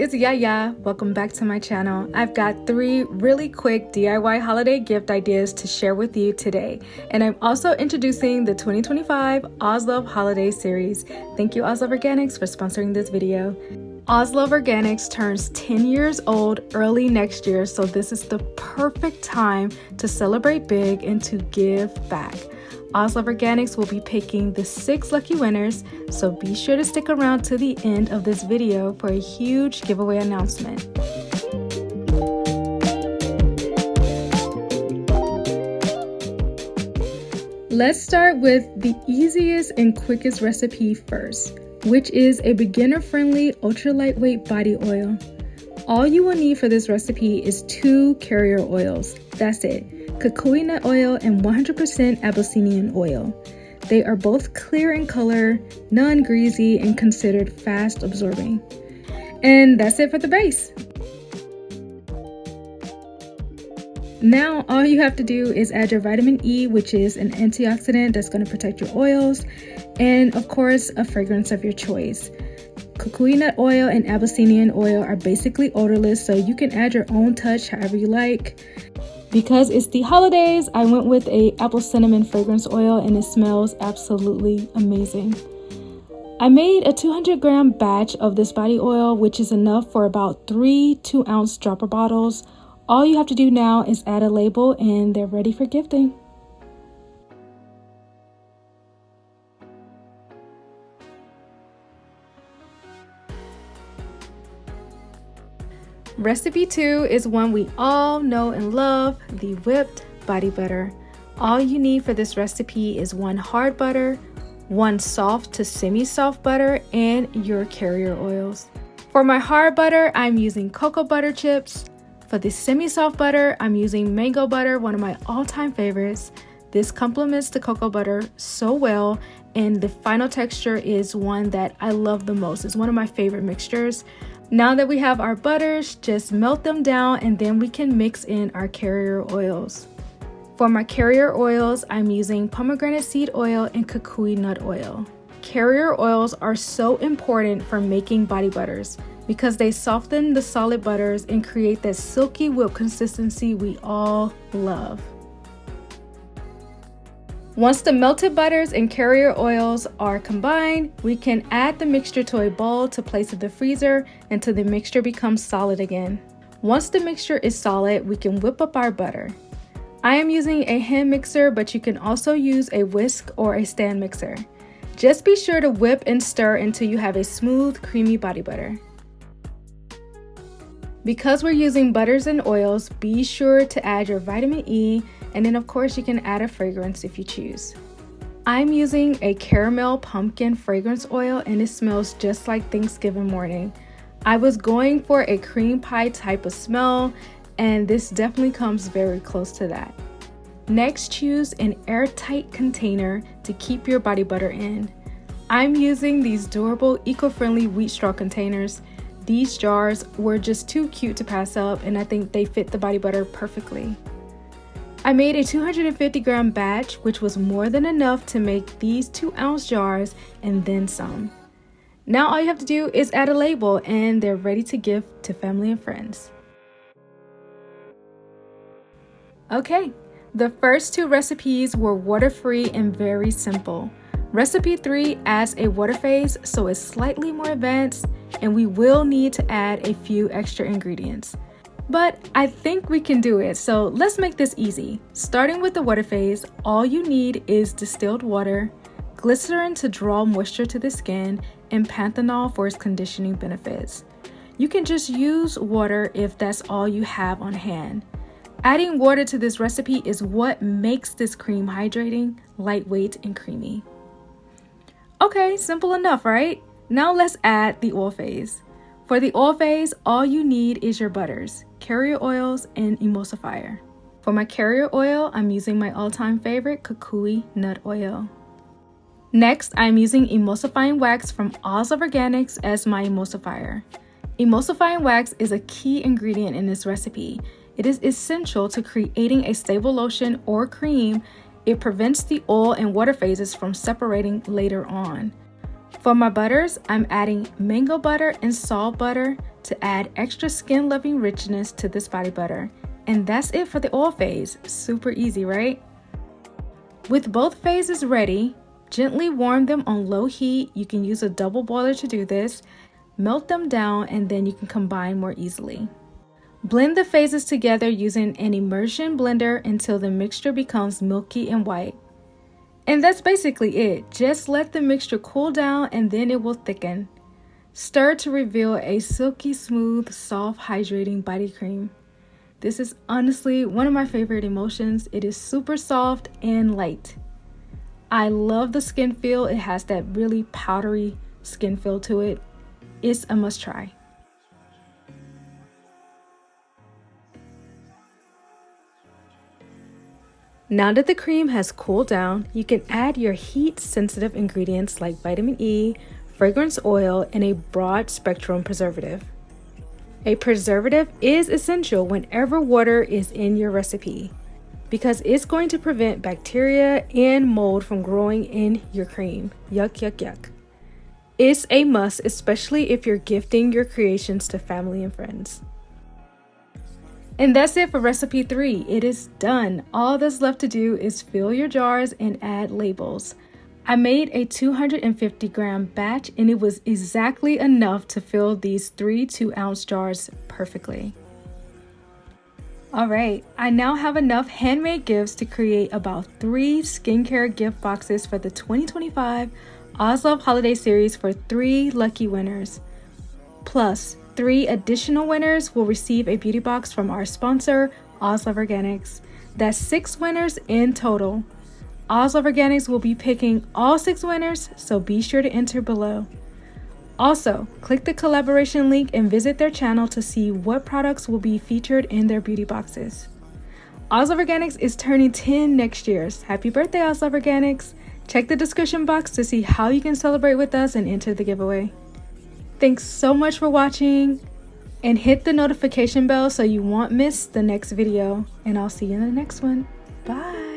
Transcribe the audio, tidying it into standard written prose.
it's Yaya. Welcome back to my channel. I've got 3 really quick DIY holiday gift ideas to share with you today. And I'm also introducing the 2025 Oslove Holiday Series. Thank you Oslove Organics for sponsoring this video. Oslove Organics turns 10 years old early next year, so this is the perfect time to celebrate big and to give back. Oslove Organics will be picking the 6 lucky winners, so be sure to stick around to the end of this video for a huge giveaway announcement. Let's start with the easiest and quickest recipe first, which is a beginner-friendly ultra lightweight body oil. All you will need for this recipe is 2 carrier oils. That's it. Kukui Nut Oil and 100% Abyssinian oil. They are both clear in color, non-greasy, and considered fast absorbing. And that's it for the base. Now all you have to do is add your vitamin E, which is an antioxidant that's going to protect your oils, and of course a fragrance of your choice. Kukui Nut Oil and Abyssinian oil are basically odorless, so you can add your own touch however you like. Because it's the holidays, I went with a apple cinnamon fragrance oil and it smells absolutely amazing. I made a 200 gram batch of this body oil, which is enough for about 3 2-ounce dropper bottles. All you have to do now is add a label and they're ready for gifting. Recipe 2 is one we all know and love, the whipped body butter. All you need for this recipe is 1 hard butter, 1 soft to semi-soft butter, and your carrier oils. For my hard butter, I'm using cocoa butter chips. For the semi-soft butter, I'm using mango butter, one of my all-time favorites. This complements the cocoa butter so well, and the final texture is one that I love the most. It's one of my favorite mixtures. Now that we have our butters, just melt them down and then we can mix in our carrier oils. For my carrier oils, I'm using pomegranate seed oil and kukui nut oil. Carrier oils are so important for making body butters because they soften the solid butters and create that silky whip consistency we all love. Once the melted butters and carrier oils are combined, we can add the mixture to a bowl to place in the freezer until the mixture becomes solid again. Once the mixture is solid, we can whip up our butter. I am using a hand mixer, but you can also use a whisk or a stand mixer. Just be sure to whip and stir until you have a smooth, creamy body butter. Because we're using butters and oils, be sure to add your vitamin E, and then of course you can add a fragrance if you choose. I'm using a caramel pumpkin fragrance oil and it smells just like Thanksgiving morning. I was going for a cream pie type of smell, and this definitely comes very close to that. Next, choose an airtight container to keep your body butter in. I'm using these durable, eco-friendly wheat straw containers. These jars were just too cute to pass up, and I think they fit the body butter perfectly. I made a 250 gram batch, which was more than enough to make these 2-ounce jars and then some. Now all you have to do is add a label and they're ready to give to family and friends. Okay, the first 2 recipes were water-free and very simple. Recipe 3 adds a water phase, so it's slightly more advanced, and we will need to add a few extra ingredients. But I think we can do it, so let's make this easy. Starting with the water phase, all you need is distilled water, glycerin to draw moisture to the skin, and panthenol for its conditioning benefits. You can just use water if that's all you have on hand. Adding water to this recipe is what makes this cream hydrating, lightweight, and creamy. Okay, simple enough, right? Now let's add the oil phase. For the oil phase, all you need is your butters, carrier oils, and emulsifier. For my carrier oil, I'm using my all-time favorite Kukui Nut Oil. Next, I'm using emulsifying wax from Oslove Organics as my emulsifier. Emulsifying wax is a key ingredient in this recipe. It is essential to creating a stable lotion or cream. It prevents the oil and water phases from separating later on. For my butters, I'm adding mango butter and salt butter, to add extra skin-loving richness to this body butter. And that's it for the oil phase. Super easy, right? With both phases ready, gently warm them on low heat. You can use a double boiler to do this. Melt them down and then you can combine more easily. Blend the phases together using an immersion blender until the mixture becomes milky and white. And that's basically it. Just let the mixture cool down and then it will thicken. Stir to reveal a silky smooth, soft, hydrating body cream. This is honestly one of my favorite emulsions. It is super soft and light. I love the skin feel. It has that really powdery skin feel to it. It's a must try. Now that the cream has cooled down, you can add your heat-sensitive ingredients like vitamin E, fragrance oil, and a broad spectrum preservative. A preservative is essential whenever water is in your recipe because it's going to prevent bacteria and mold from growing in your cream. Yuck, yuck, yuck. It's a must, especially if you're gifting your creations to family and friends. And that's it for recipe 3. It is done. All that's left to do is fill your jars and add labels. I made a 250 gram batch and it was exactly enough to fill these 3 2-ounce jars perfectly. Alright, I now have enough handmade gifts to create about 3 skincare gift boxes for the 2025 Oslove Holiday Series for 3 lucky winners. Plus, 3 additional winners will receive a beauty box from our sponsor, Oslove Organics. That's 6 winners in total. Oslove Organics will be picking all 6 winners, so be sure to enter below. Also, click the collaboration link and visit their channel to see what products will be featured in their beauty boxes. Oslove Organics is turning 10 next year. Happy birthday, Oslove Organics! Check the description box to see how you can celebrate with us and enter the giveaway. Thanks so much for watching, and hit the notification bell so you won't miss the next video. And I'll see you in the next one. Bye!